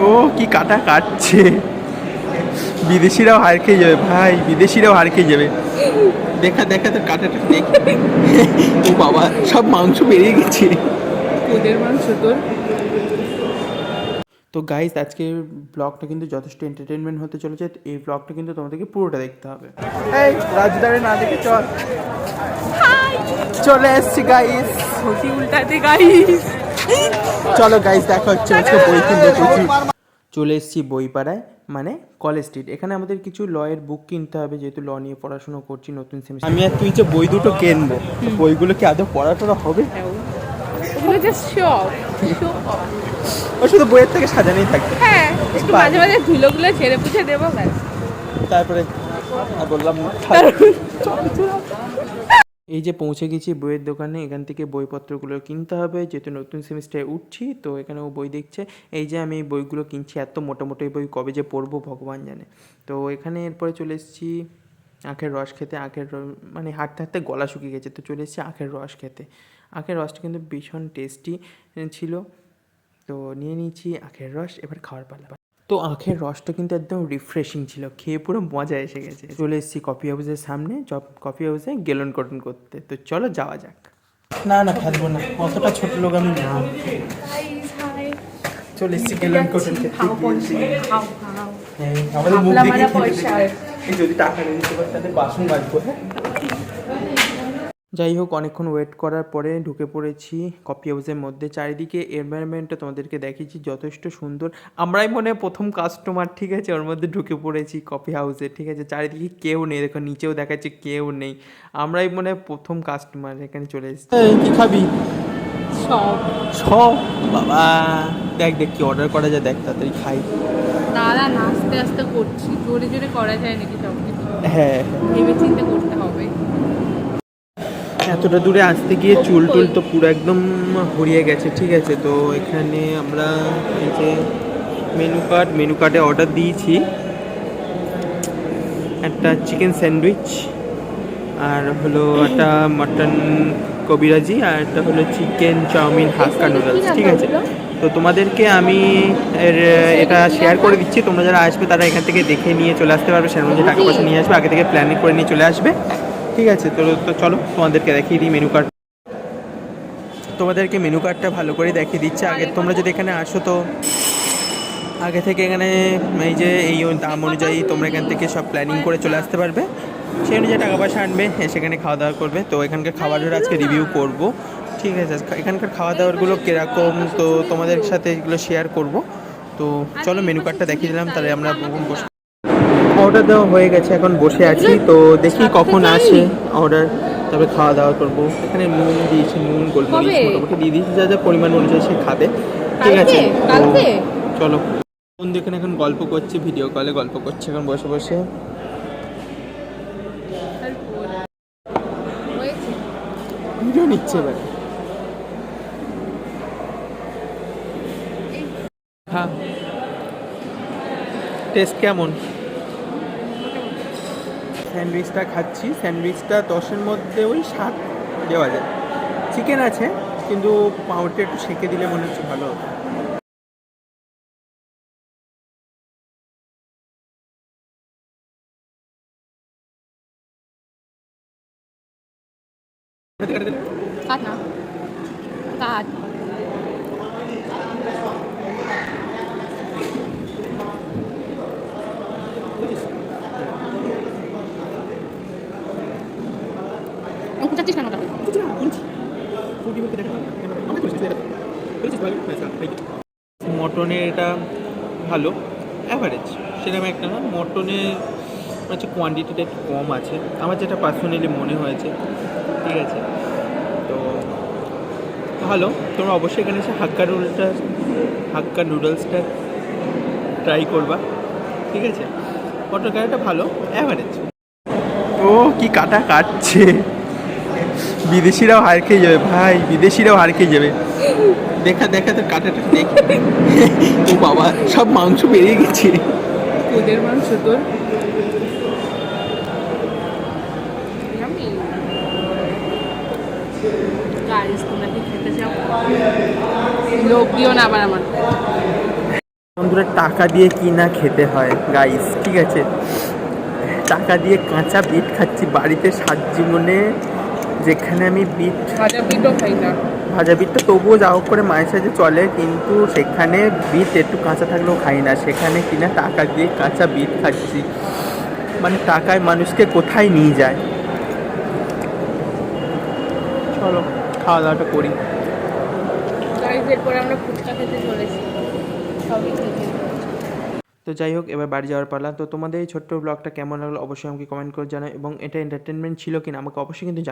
ও কি কাটা কাটছে, বিদেশিরাও হার খেয়ে যাবে ভাই, বিদেশিরাও হার খেয়ে যাবে। দেখা দেখা তো কাটাটা দেখ। ও বাবা, সব মাংস বেরিয়ে গেছে। তোদের মাংস তোর। তো গাইস, আজকের ব্লগটা কিন্তু যথেষ্ট এন্টারটেনমেন্ট হতে চলেছে। এই ব্লগটা কিন্তু তোমাদেরকে পুরোটা দেখতে হবে। এই রাজদারে না দেখে চল, চলে এসছি গাইস। ঘটি উল্টাতে গাইস। চলো গাইস, দেখা হচ্ছে আজকে বই কিনতে প্রচুর। চলে এসেছি বইপাড়ায়, মানে কলেজ স্ট্রিট। এখানে আমাদের কিছু লয়ের বুক কিনতে হবে, যেহেতু ল নিয়ে পড়াশোনা করছি নতুন সেমিস্টার। আমি আর তুই যে বই দুটো কিনবো, বইগুলো কি আদৌ পড়াশোনা হবে? ওগুলো জাস্ট শখ। ও শুধু বইয়ের থেকে সাজানোই থাকবে। হ্যাঁ, একটু মাঝে মাঝে ধুলোগুলো ছেড়ে পুছে দেবো ব্যাস। তারপরে আর বললাম না। এই যে পৌঁছে গেছি বইয়ের দোকানে, এখান থেকে বইপত্রগুলো কিনতে হবে, যেহেতু নতুন সেমিস্টারে উঠছি। তো এখানে ও বই দেখছে। এই যে আমি এই বইগুলো কিনছি, এত মোটা মোটো এই বই কবে যে পড়বো ভগবান জানে। তো এখানে এরপরে চলে এসেছি আখের রস খেতে। মানে হাঁটতে হাঁটতে গলা শুকিয়ে গেছে, তো চলে এসেছি আখের রস খেতে। আখের রসটা কিন্তু ভীষণ টেস্টি ছিল। তো নিয়ে নিয়েছি আখের রস, এবার খাওয়ার পালা। তো আখের রসটা কিন্তু একদম রিফ্রেশিং ছিল, খেয়ে পুরো মজা এসে গেছে। চলে এসেছি কফি হাউসের সামনে, কফি হাউসে গেলন কটন করতে। তো চলো যাওয়া যাক। না না, খেলবো না, অতটা ছোট লোক আমি না। চলে এসেছি গেলন কটন খেতে। আমাদের মুখ দেখে যদি টাকা নিয়ে দিতে পারে তাদের বাসন মাজবো। যাই হোক, অনেকক্ষণ ওয়েট করার পরে ঢুকে পড়েছি কফি হাউসের মধ্যে। চারিদিকে এনভায়রনমেন্টটা তোমাদেরকে দেখিয়েছি, যথেষ্ট সুন্দর। আমরাই মনে হয় প্রথম কাস্টমার, ঠিক আছে, ওর মধ্যে ঢুকে পড়েছি কফি হাউসে, ঠিক আছে। চারিদিকে কেউ নেই, দেখো নিচেও দেখাচ্ছে কেউ নেই। আমরাই মনে হয় প্রথম কাস্টমার এখানে চলে এসেছি। কি খাবি? সব সব বাবা, দেখ দেখ কি অর্ডার করা যায়, দেখ তাড়াতাড়ি খাই। দাঁড়া না, আস্তে আস্তে করছি, জোরে জোরে করা যায় নাকি সব কিছু? হ্যাঁ, ভেবে চিন্তে করতে হবে। এতটা দূরে আসতে গিয়ে চুল টুল তো পুরো একদম হরিয়ে গেছে, ঠিক আছে। তো এখানে আমরা এই যে মেনু কার্ডে অর্ডার দিয়েছি একটা চিকেন স্যান্ডউইচ, আর হলো একটা মাটন কবিরাজি, আর একটা হলো চিকেন চাউমিন হাক্কা নুডলস, ঠিক আছে। তো তোমাদেরকে আমি এটা শেয়ার করে দিচ্ছি, তোমরা যারা আসবে তারা এখান থেকে দেখে নিয়ে চলে আসতে পারবে। সের মধ্যে টাকা পয়সা নিয়ে আসবে, আগে থেকে প্ল্যানিং করে নিয়ে চলে আসবে, ঠিক আছে। তো চলো তোমাদেরকে দেখিয়ে দিই মেনু কার্ড। তোমাদেরকে মেনু কার্ডটা ভালো করে দেখিয়ে দিচ্ছে। আগে তোমরা যদি এখানে আসো তো আগে থেকে এখানে এই যে এই দাম অনুযায়ী তোমরা এখান থেকে সব প্ল্যানিং করে চলে আসতে পারবে। সেই অনুযায়ী টাকা পয়সা আনবে, সেখানে খাওয়া দাওয়া করবে। তো এখানকার খাবারের আজকে রিভিউ করব, ঠিক আছে। এখানকার খাওয়া দাওয়ারগুলো কীরকম তো তোমাদের সাথে এগুলো শেয়ার করব। তো চলো মেনু কার্ডটা দেখিয়ে দিলাম, তাহলে আমরা বসে অর্ডার দেওয়া হয়ে গেছে, এখন বসে আছি। তো দেখি কখন আসে অর্ডার, তবে খাওয়া দাওয়া করবো। এখানে নুন দিয়েছি, নুন গোলমরিচ মোটামুটি দিয়ে দিয়েছি, যা যা পরিমাণ অনুযায়ী সে খাবে, ঠিক আছে। তো চলো, বন্ধু এখানে এখন গল্প করছে, ভিডিও কলে গল্প করছে এখন বসে বসে। ভিডিও নিচ্ছে এবার। হ্যাঁ, টেস্ট কেমন? স্যান্ডউইচটা খাচ্ছি, স্যান্ডউইচটা 10-এর মধ্যে ওই 7 দেওয়া যায়। চিকেন আছে, কিন্তু পাউরুটি একটু সেঁকে দিলে মনে হচ্ছে ভালো হতো। কাট না, কাট। কুচাচ্ছিস কেন ওটা? মটনের এটা ভালো, অ্যাভারেজ, সেরকম একটা না। মটনের হচ্ছে কোয়ান্টিটিটা একটু কম আছে আমার, যেটা পার্সোনালি মনে হয়েছে, ঠিক আছে। তো ভালো, তোমরা অবশ্যই এখানে এসে হাক্কা নুডলসটা ট্রাই করবা, ঠিক আছে। মটন কারিটা ভালো, অ্যাভারেজ। ও কি কাটা কাটছে, বিদেশিরাও হার খেয়ে যাবে ভাই, বিদেশিরাও হার খেয়ে যাবে। দেখা দেখা তো কাটাটা দেখ। ও বাবা, সব মাংস বেরিয়ে গেছে। তোদের মাংস তোর। গাইস, তোমরা কি খেতে চাও? লোভ দিও না আবার আমার। এখন বন্ধুরা টাকা দিয়ে কি না খেতে হয় গাইস, ঠিক আছে? টাকা দিয়ে কাঁচা বিট খাচ্ছি বাড়িতে সাত জীবনে, যেখানে আমি বিট ভাজা পিঠও খাই না। ভাজা বিটটা তবুও যা হোক করে মায়ের সাথে চলে, কিন্তু সেখানে বিট একটু কাঁচা থাকলেও খাই না, সেখানে কিনা টাকা দিয়ে কাঁচা বিট খাচ্ছি। মানে টাকায় মানুষকে কোথায় নিয়ে যায়। চলো খাওয়া দাওয়াটা করি। গাইস এরপরে আমরা ফুচকা খেতে চলেছি, সবই খেতে। তো যাই হোক, এবার বাড়ি যাওয়ার পালা। তো তোমাদের এই ছোট্ট ব্লগটা কেমন লাগলো অবশ্যই আমাকে কমেন্ট করে জানাও, এবং এটা এন্টারটেনমেন্ট ছিল কিনা আমাকে অবশ্যই কিন্তু